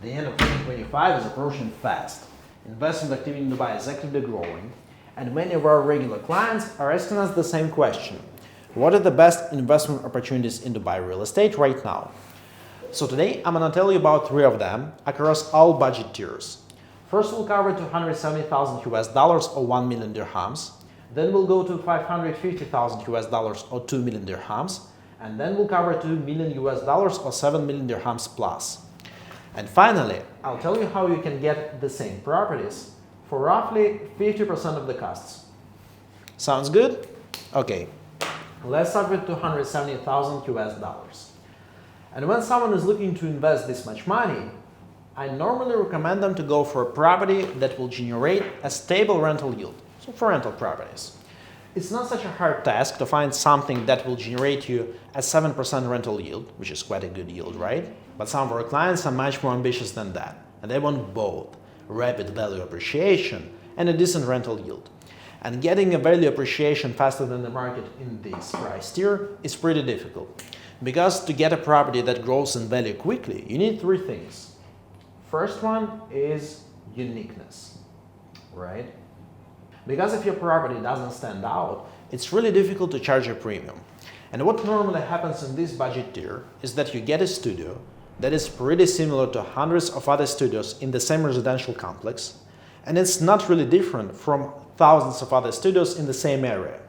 The end of 2025 is approaching fast. Investment activity in Dubai is actively growing, and many of our regular clients are asking us the same question. What are the best investment opportunities in Dubai real estate right now? So today I'm going to tell you about 3 of them across all budget tiers. First we'll cover $270,000 or 1 million dirhams. Then we'll go to $550,000 or 2 million dirhams. And then we'll cover $2 million or 7 million dirhams plus. And finally, I'll tell you how you can get the same properties for roughly 50% of the costs. Sounds good? Okay. Let's start with $270,000. And when someone is looking to invest this much money, I normally recommend them to go for a property that will generate a stable rental yield. So for rental properties. It's not such a hard task to find something that will generate you a 7% rental yield, which is quite a good yield, right? But some of our clients are much more ambitious than that, and they want both rapid value appreciation and a decent rental yield. And getting a value appreciation faster than the market in this price tier is pretty difficult. Because to get a property that grows in value quickly, you need 3 things. First one is uniqueness, right? Because if your property doesn't stand out, it's really difficult to charge a premium. And what normally happens in this budget tier is that you get a studio that is pretty similar to hundreds of other studios in the same residential complex, and it's not really different from thousands of other studios in the same area.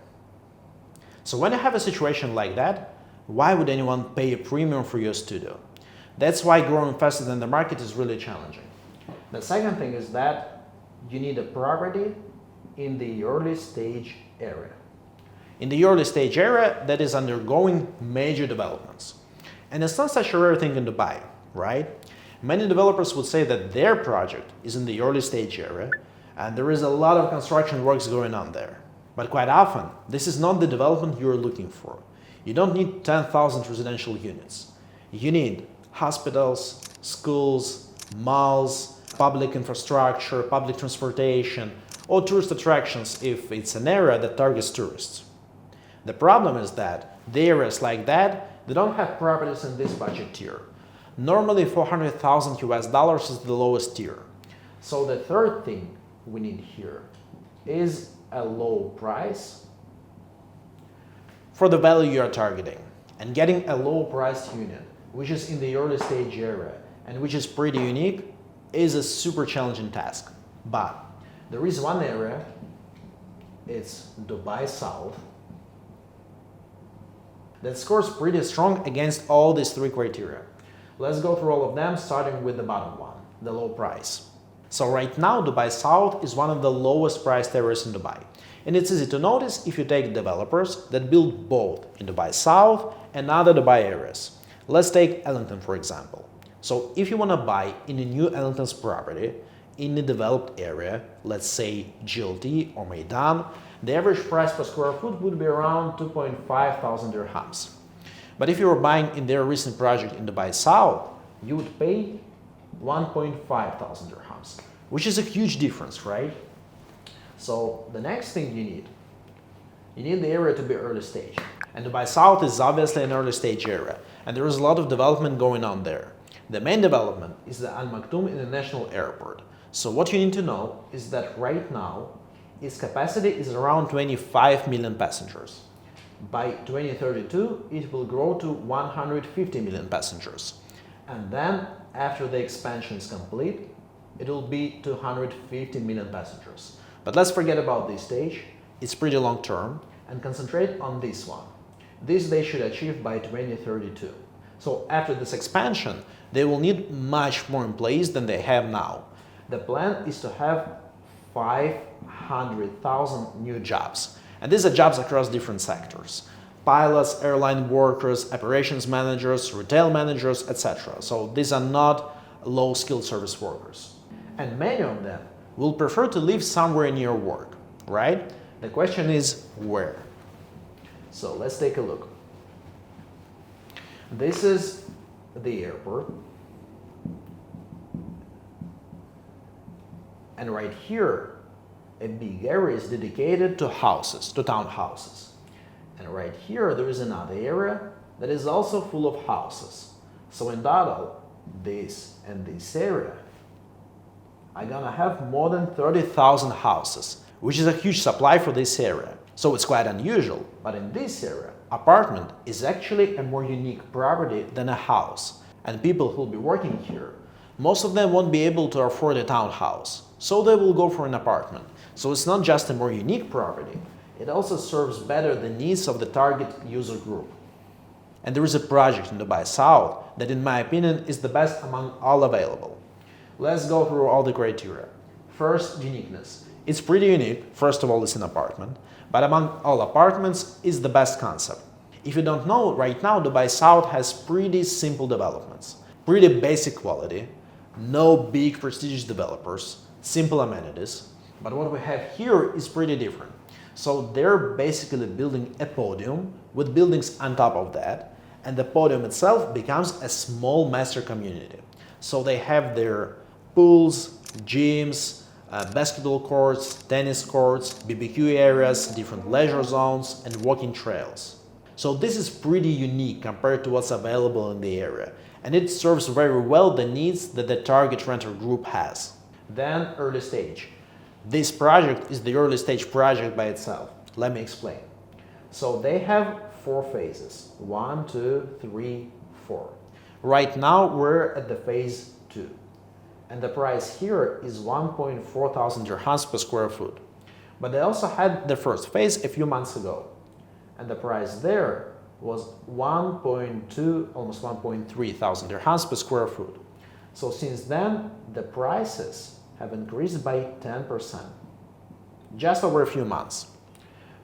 So when you have a situation like that, why would anyone pay a premium for your studio? That's why growing faster than the market is really challenging. The second thing is that you need a property in the early stage area. In the early stage area that is undergoing major developments. And it's not such a rare thing in Dubai, right? Many developers would say that their project is in the early stage area and there is a lot of construction works going on there. But quite often, this is not the development you're looking for. You don't need 10,000 residential units. You need hospitals, schools, malls, public infrastructure, public transportation, or tourist attractions if it's an area that targets tourists. The problem is that the areas like that, they don't have properties in this budget tier. Normally $400,000 is the lowest tier. So the third thing we need here is a low price for the value you are targeting. And getting a low priced unit, which is in the early stage area and which is pretty unique, is a super challenging task. But there is one area, it's Dubai South, that scores pretty strong against all these 3 criteria. Let's go through all of them, starting with the bottom one, the low price. So right now, Dubai South is one of the lowest priced areas in Dubai. And it's easy to notice if you take developers that build both in Dubai South and other Dubai areas. Let's take Ellington, for example. So if you want to buy in a new Ellington's property, in a developed area, let's say GLT or Meydan, the average price per square foot would be around 2,500 dirhams. But if you were buying in their recent project in Dubai South, you would pay 1,500 dirhams, which is a huge difference, right? So the next thing you need the area to be early stage. And Dubai South is obviously an early stage area, and there is a lot of development going on there. The main development is the Al Maktoum International Airport. So what you need to know is that right now, its capacity is around 25 million passengers. By 2032, it will grow to 150 million passengers. And then, after the expansion is complete, it will be 250 million passengers. But let's forget about this stage, it's pretty long term, and concentrate on this one. This they should achieve by 2032. So after this expansion, they will need much more employees than they have now. The plan is to have 500,000 new jobs. And these are jobs across different sectors. Pilots, airline workers, operations managers, retail managers, etc. So these are not low-skilled service workers. And many of them will prefer to live somewhere near work, right? The question is where? So let's take a look. This is the airport. And right here, a big area is dedicated to houses, to townhouses. And right here, there is another area that is also full of houses. So in total, this and this area are gonna have more than 30,000 houses, which is a huge supply for this area. So it's quite unusual, but in this area, apartment is actually a more unique property than a house. And people who'll be working here, most of them won't be able to afford a townhouse, so they will go for an apartment. So it's not just a more unique property, it also serves better the needs of the target user group. And there is a project in Dubai South that, in my opinion, is the best among all available. Let's go through all the criteria. First, uniqueness. It's pretty unique. First of all, it's an apartment, but among all apartments, it's the best concept. If you don't know, right now Dubai South has pretty simple developments, pretty basic quality, no big prestigious developers, simple amenities. But what we have here is pretty different. So they're basically building a podium with buildings on top of that, and the podium itself becomes a small master community. So they have their pools, gyms, basketball courts, tennis courts, BBQ areas, different leisure zones, and walking trails. So this is pretty unique compared to what's available in the area, and it serves very well the needs that the target renter group has. Then early stage. This project is the early stage project by itself. Let me explain. So they have 4 phases. 1, 2, 3, 4. Right now we're at the phase 2. And the price here is 1.4 thousand dirhams per square foot. But they also had the first phase a few months ago. And the price there was 1.2, almost 1.3 thousand dirhams per square foot. So since then, the prices have increased by 10%, just over a few months.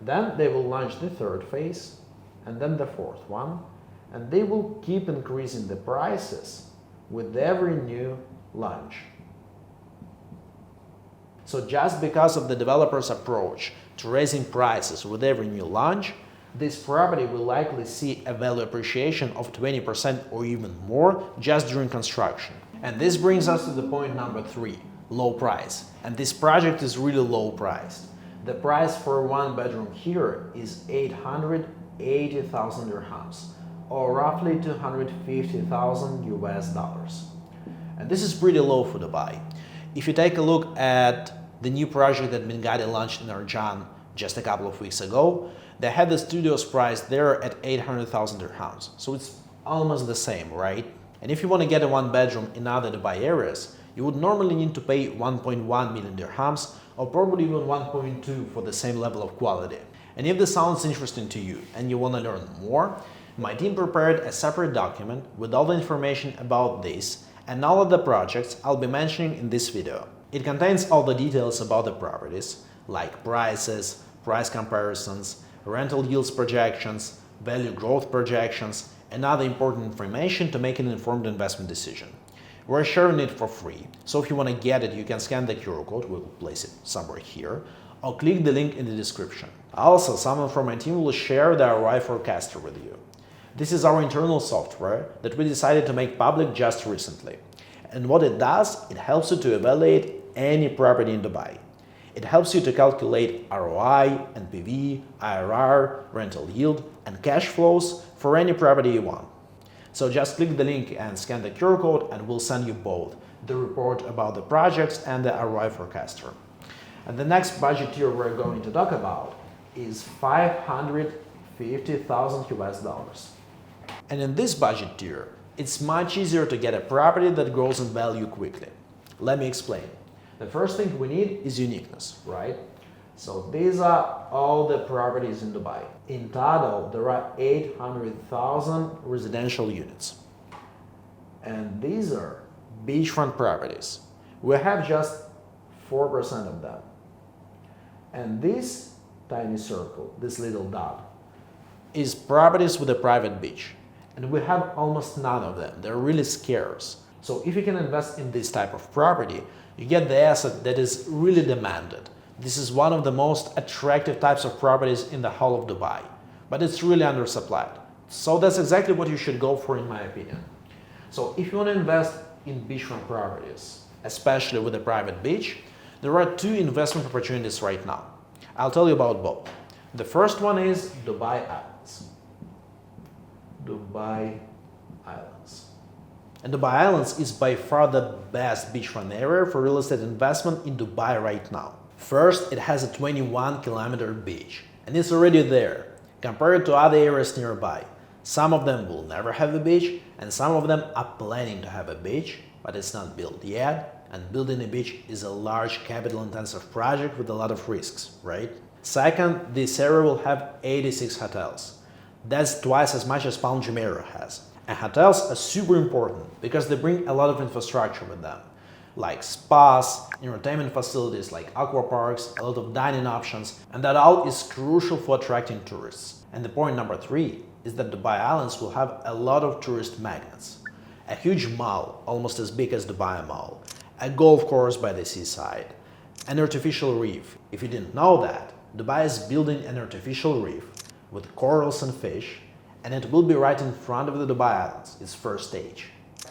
Then they will launch the third phase, and then the fourth one, and they will keep increasing the prices with every new launch. So just because of the developer's approach to raising prices with every new launch, this property will likely see a value appreciation of 20% or even more just during construction. And this brings us to the point number 3, low price. And this project is really low priced. The price for 1 bedroom here is 880,000 dirhams, or roughly 250,000 US dollars. And this is pretty low for Dubai. If you take a look at the new project that Bengadi launched in Arjan just a couple of weeks ago, they had the studios priced there at 800,000 dirhams. So it's almost the same, right? And if you want to get a 1 bedroom in other Dubai areas, you would normally need to pay 1.1 million dirhams, or probably even 1.2 for the same level of quality. And if this sounds interesting to you and you want to learn more, my team prepared a separate document with all the information about this and all of the projects I'll be mentioning in this video. It contains all the details about the properties, like prices, price comparisons, rental yields projections, value growth projections, and other important information to make an informed investment decision. We're sharing it for free, so if you want to get it, you can scan the QR code, we'll place it somewhere here, or click the link in the description. Also, someone from my team will share the ROI forecaster with you. This is our internal software that we decided to make public just recently. And what it does, it helps you to evaluate any property in Dubai. It helps you to calculate ROI, NPV, IRR, rental yield, and cash flows for any property you want. So just click the link and scan the QR code and we'll send you both the report about the projects and the ROI forecaster. And the next budget tier we're going to talk about is 550,000 US dollars. And in this budget tier, it's much easier to get a property that grows in value quickly. Let me explain. The first thing we need is uniqueness, right? So these are all the properties in Dubai. In total, there are 800,000 residential units. And these are beachfront properties. We have just 4% of them. And this tiny circle, this little dot, is properties with a private beach. And we have almost none of them. They're really scarce. So if you can invest in this type of property, you get the asset that is really demanded. This is one of the most attractive types of properties in the whole of Dubai, but it's really undersupplied. So that's exactly what you should go for, in my opinion. So if you want to invest in beachfront properties, especially with a private beach, there are 2 investment opportunities right now. I'll tell you about both. The first one is Dubai Islands. Dubai Islands. And Dubai Islands is by far the best beachfront area for real estate investment in Dubai right now. First, it has a 21-kilometer beach, and it's already there, compared to other areas nearby. Some of them will never have a beach, and some of them are planning to have a beach, but it's not built yet, and building a beach is a large capital-intensive project with a lot of risks, right? Second, this area will have 86 hotels. That's twice as much as Palm Jumeirah has. And hotels are super important because they bring a lot of infrastructure with them, like spas, entertainment facilities like aqua parks, a lot of dining options, and that all is crucial for attracting tourists. And the point number 3 is that Dubai Islands will have a lot of tourist magnets. A huge mall, almost as big as Dubai Mall, a golf course by the seaside, an artificial reef. If you didn't know that, Dubai is building an artificial reef with corals and fish, and it will be right in front of the Dubai Islands, its first stage.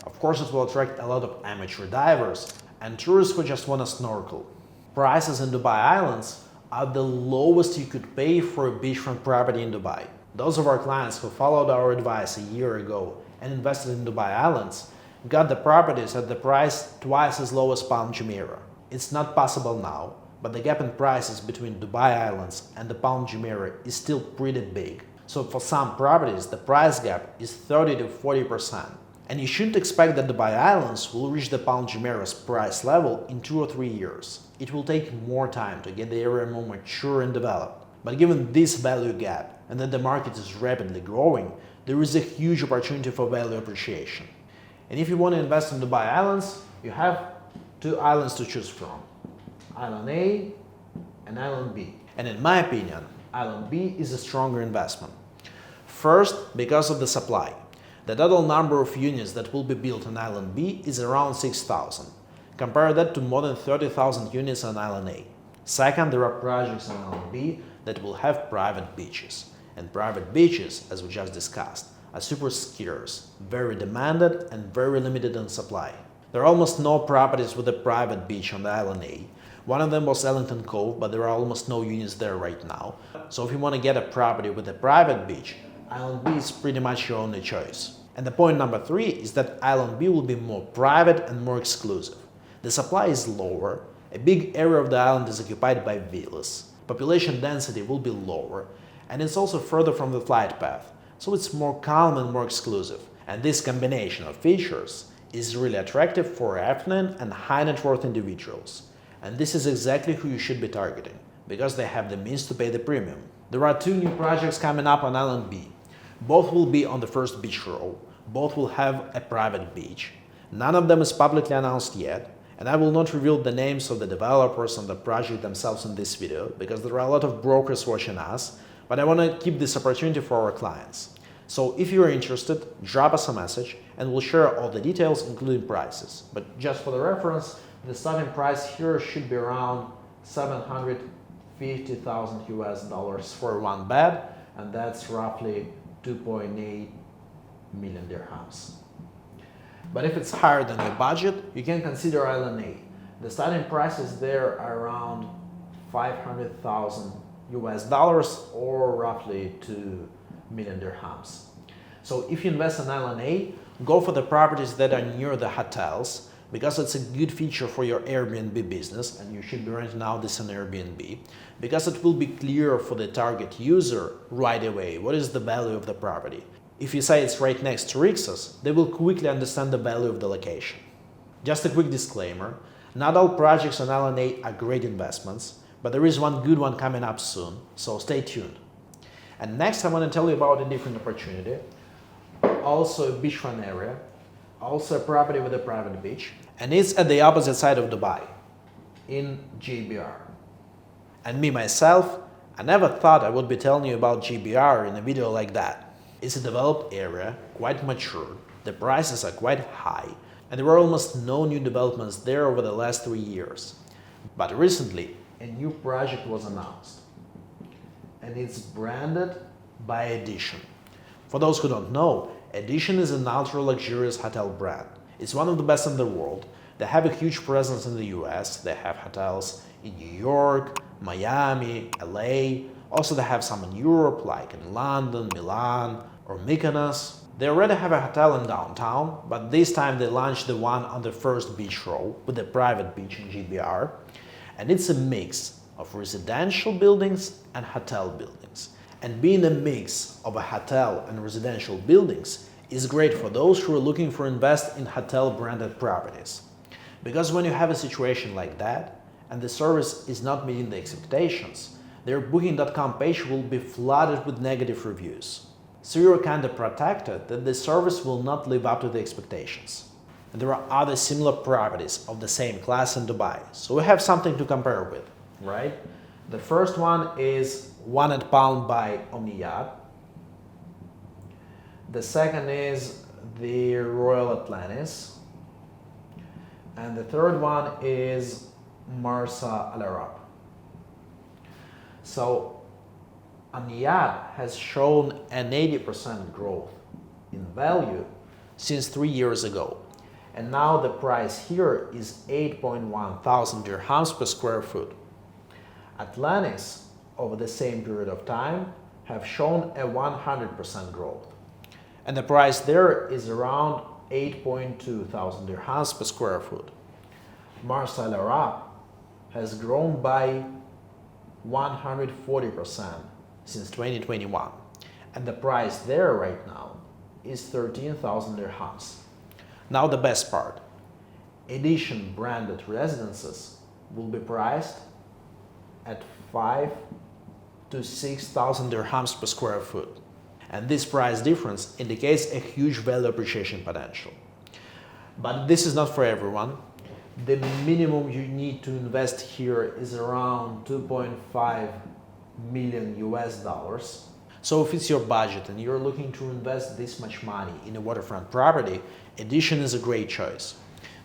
Of course, it will attract a lot of amateur divers and tourists who just want to snorkel. Prices in Dubai Islands are the lowest you could pay for a beachfront property in Dubai. Those of our clients who followed our advice a year ago and invested in Dubai Islands got the properties at the price twice as low as Palm Jumeirah. It's not possible now, but the gap in prices between Dubai Islands and the Palm Jumeirah is still pretty big. So for some properties, the price gap is 30 to 40%. And you shouldn't expect that Dubai Islands will reach the Palm Jumeirah's price level in 2 or 3 years. It will take more time to get the area more mature and developed. But given this value gap and that the market is rapidly growing, there is a huge opportunity for value appreciation. And if you want to invest in Dubai Islands, you have 2 islands to choose from: Island A and Island B. And in my opinion, Island B is a stronger investment. First, because of the supply. The total number of units that will be built on Island B is around 6,000. Compare that to more than 30,000 units on Island A. Second, there are projects on Island B that will have private beaches. And private beaches, as we just discussed, are super scarce, very demanded, and very limited in supply. There are almost no properties with a private beach on the Island A. One of them was Ellington Cove, but there are almost no units there right now. So if you want to get a property with a private beach, Island B is pretty much your only choice. And the point number 3 is that Island B will be more private and more exclusive. The supply is lower, a big area of the island is occupied by villas, population density will be lower, and it's also further from the flight path, so it's more calm and more exclusive. And this combination of features is really attractive for affluent and high net worth individuals. And this is exactly who you should be targeting, because they have the means to pay the premium. There are 2 new projects coming up on Island B. Both will be on the first beach row, both will have a private beach. None of them is publicly announced yet, and I will not reveal the names of the developers and the project themselves in this video, because there are a lot of brokers watching us, but I want to keep this opportunity for our clients. So if you are interested, drop us a message and we'll share all the details, including prices. But just for the reference, the starting price here should be around $750,000 for 1 bed, and that's roughly 2.8 million dirhams. But if it's higher than your budget, you can consider Island A. The starting prices there are around $500,000 or roughly 2 million dirhams. So if you invest in Island A, go for the properties that are near the hotels, because it's a good feature for your Airbnb business, and you should be renting out this on Airbnb, because it will be clear for the target user right away what is the value of the property. If you say it's right next to Rixos, they will quickly understand the value of the location. Just a quick disclaimer, not all projects on Island A are great investments, but there is one good one coming up soon, so stay tuned. And next I want to tell you about a different opportunity, also a beachfront area, also a property with a private beach, and it's at the opposite side of Dubai, in GBR. And me myself, I never thought I would be telling you about GBR in a video like that. It's a developed area, quite mature, the prices are quite high, and there were almost no new developments there over the last 3 years. But recently, a new project was announced, and it's branded by Edition. For those who don't know, Edition is an ultra-luxurious hotel brand. It's one of the best in the world. They have a huge presence in the US, they have hotels in New York, Miami, LA, also they have some in Europe like in London, Milan or Mykonos. They already have a hotel in downtown, but this time they launched the one on the first beach row with a private beach in GBR, and it's a mix of residential buildings and hotel buildings. And being a mix of a hotel and residential buildings is great for those who are looking for invest in hotel branded properties. Because when you have a situation like that and the service is not meeting the expectations, their Booking.com page will be flooded with negative reviews. So you're kind of protected that the service will not live up to the expectations. And there are other similar properties of the same class in Dubai, so we have something to compare with, right? The first one is One at Palm by Omniyad. The second is the Royal Atlantis. And the third one is Marsa Al Arab. So Omniyad has shown an 80% growth in value since 3 years ago. And now the price here is 8.1 thousand dirhams per square foot. Atlantis, over the same period of time, have shown a 100% growth. And the price there is around 8.2 thousand dirhams per square foot. Marsa Al Arab has grown by 140% since 2021. And the price there right now is 13,000 dirhams. Now the best part. Edition branded residences will be priced at 5 to 6,000 dirhams per square foot. And this price difference indicates a huge value appreciation potential. But this is not for everyone. The minimum you need to invest here is around 2.5 million US dollars. So if it's your budget and you're looking to invest this much money in a waterfront property, Edition is a great choice.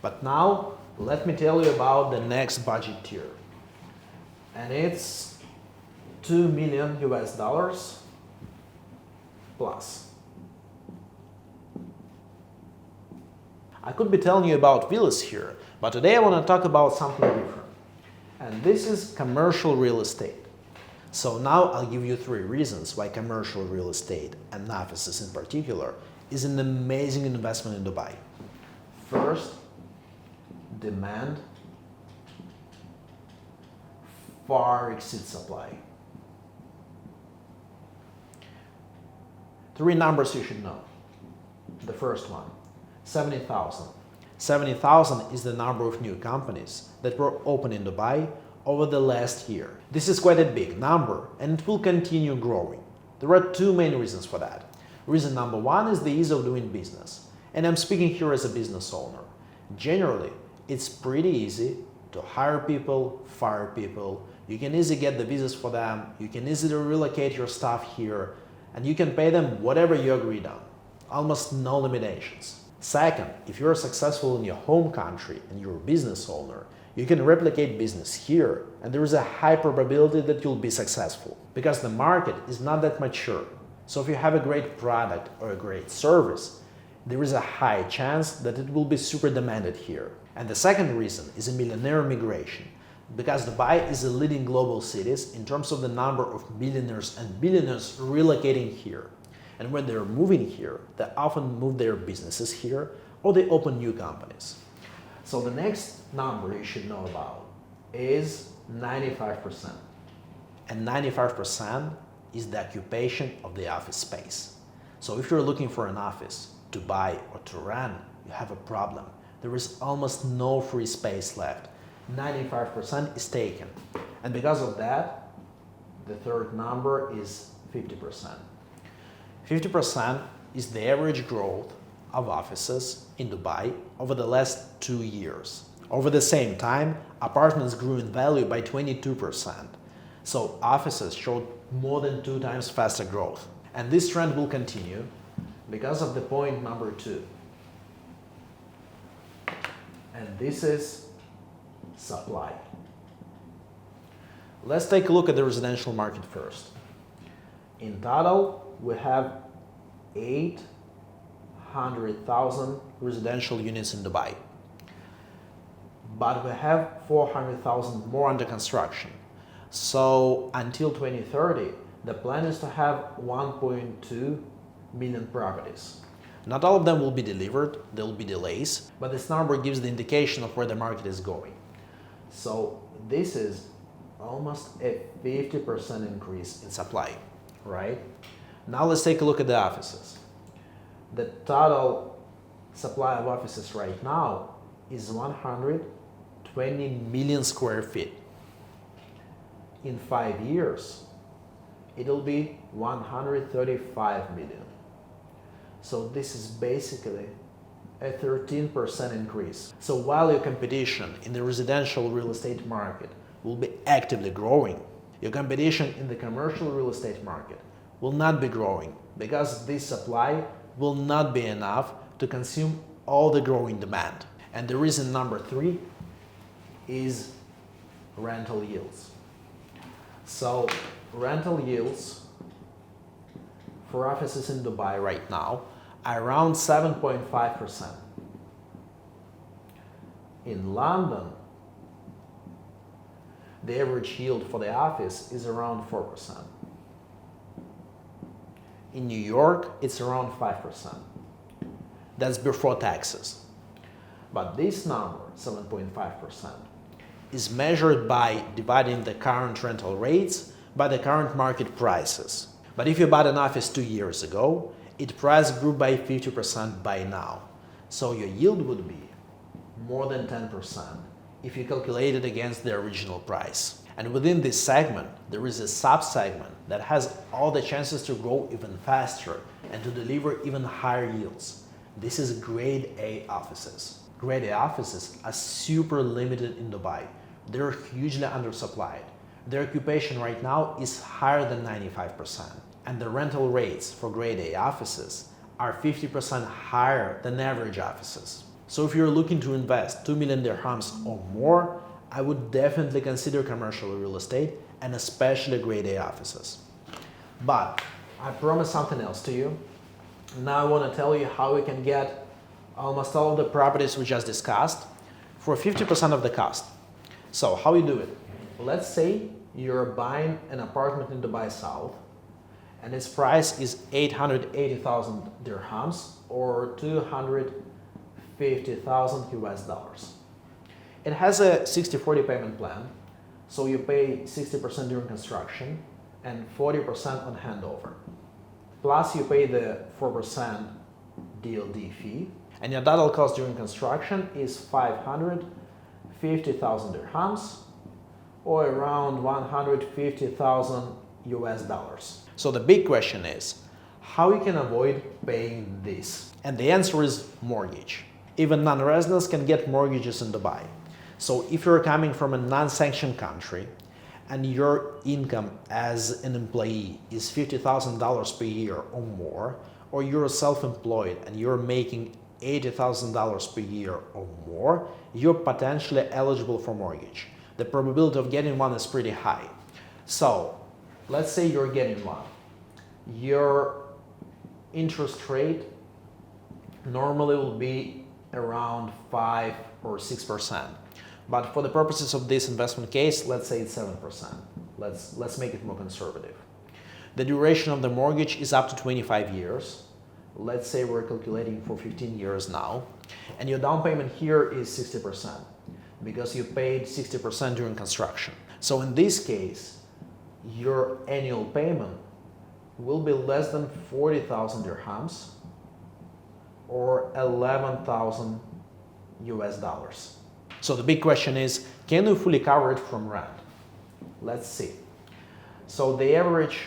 But now let me tell you about the next budget tier. And it's 2 million US dollars plus. I could be telling you about villas here, but today I want to talk about something different. And this is commercial real estate. So now I'll give you 3 reasons why commercial real estate, and offices in particular, is an amazing investment in Dubai. First, demand far exceeds supply. 3 numbers you should know. The first one, 70,000. 70,000 is the number of new companies that were opened in Dubai over the last year. This is quite a big number and it will continue growing. There are 2 main reasons for that. Reason number 1 is the ease of doing business. And I'm speaking here as a business owner. Generally, it's pretty easy to hire people, fire people. You can easily get the visas for them. You can easily relocate your staff here and you can pay them whatever you agreed on. Almost no limitations. Second, if you're successful in your home country and you're a business owner, you can replicate business here and there is a high probability that you'll be successful because the market is not that mature. So if you have a great product or a great service, there is a high chance that it will be super demanded here. And the second reason is a millionaire migration because Dubai is a leading global city in terms of the number of millionaires and billionaires relocating here. And when they're moving here, they often move their businesses here or they open new companies. So the next number you should know about is 95%. And 95% is the occupation of the office space. So if you're looking for an office to buy or to rent, you have a problem. There is almost no free space left. 95% is taken. And because of that, the third number is 50%. 50% is the average growth of offices in Dubai over the last 2 years. Over the same time, apartments grew in value by 22%. So offices showed more than 2 times faster growth. And this trend will continue because of the point number 2. And this is supply. Let's take a look at the residential market first. In total, we have 800,000 residential units in Dubai. But we have 400,000 more under construction. So until 2030, the plan is to have 1.2 million properties. Not all of them will be delivered, there will be delays, but this number gives the indication of where the market is going. So this is almost a 50% increase in supply, right? Now let's take a look at the offices. The total supply of offices right now is 120 million square feet. In 5 years, it'll be 135 million. So this is basically a 13% increase. So while your competition in the residential real estate market will be actively growing, your competition in the commercial real estate market will not be growing because this supply will not be enough to consume all the growing demand. And the reason number 3 is rental yields. So rental yields for offices in Dubai right now are around 7.5%. In London, the average yield for the office is around 4%. In New York, it's around 5%. That's before taxes. But this number, 7.5%, is measured by dividing the current rental rates by the current market prices. But if you bought an office 2 years ago, its price grew by 50% by now. So your yield would be more than 10% if you calculate it against the original price. And within this segment, there is a sub-segment that has all the chances to grow even faster and to deliver even higher yields. This is Grade A offices. Grade A offices are super limited in Dubai. They're hugely undersupplied. Their occupation right now is higher than 95%. And the rental rates for Grade A offices are 50% higher than average offices. So if you're looking to invest 2 million dirhams or more, I would definitely consider commercial real estate and especially Grade A offices. But I promised something else to you. Now I want to tell you how we can get almost all of the properties we just discussed for 50% of the cost. So how you do it? Let's say you're buying an apartment in Dubai South and its price is 880,000 dirhams or 250,000 US dollars. It has a 60-40 payment plan, so you pay 60% during construction and 40% on handover. Plus you pay the 4% DLD fee, and your total cost during construction is 550,000 dirhams or around 150,000 US dollars. So the big question is, how you can avoid paying this? And the answer is mortgage. Even non-residents can get mortgages in Dubai. So if you're coming from a non-sanctioned country and your income as an employee is $50,000 per year or more, or you're self-employed and you're making $80,000 per year or more, you're potentially eligible for mortgage. The probability of getting one is pretty high. So let's say you're getting one. Your interest rate normally will be around 5 or 6%. But for the purposes of this investment case, let's say it's 7%. Let's make it more conservative. The duration of the mortgage is up to 25 years. Let's say we're calculating for 15 years now. And your down payment here is 60% because you paid 60% during construction. So in this case, your annual payment will be less than 40,000 dirhams or 11,000 US dollars. So the big question is, can you fully cover it from rent? Let's see. So the average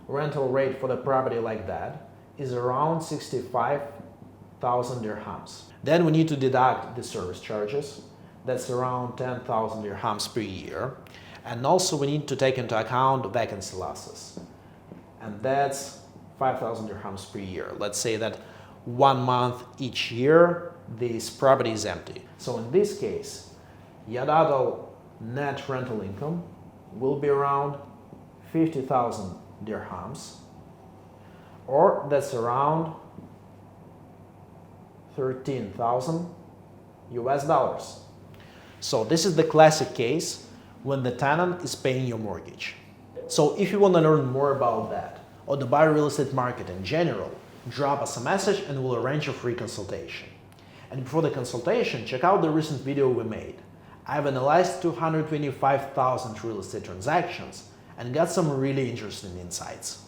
rental rate for the property like that is around 65,000 dirhams. Then we need to deduct the service charges. That's around 10,000 dirhams per year. And also we need to take into account vacancy losses. And that's 5,000 dirhams per year. Let's say that 1 month each year, this property is empty. So in this case, your total net rental income will be around 50,000 dirhams, or that's around 13,000 US dollars. So this is the classic case when the tenant is paying your mortgage. So if you want to learn more about that, or the Dubai real estate market in general, drop us a message and we'll arrange a free consultation. And before the consultation, check out the recent video we made. I've analyzed 225,000 real estate transactions and got some really interesting insights.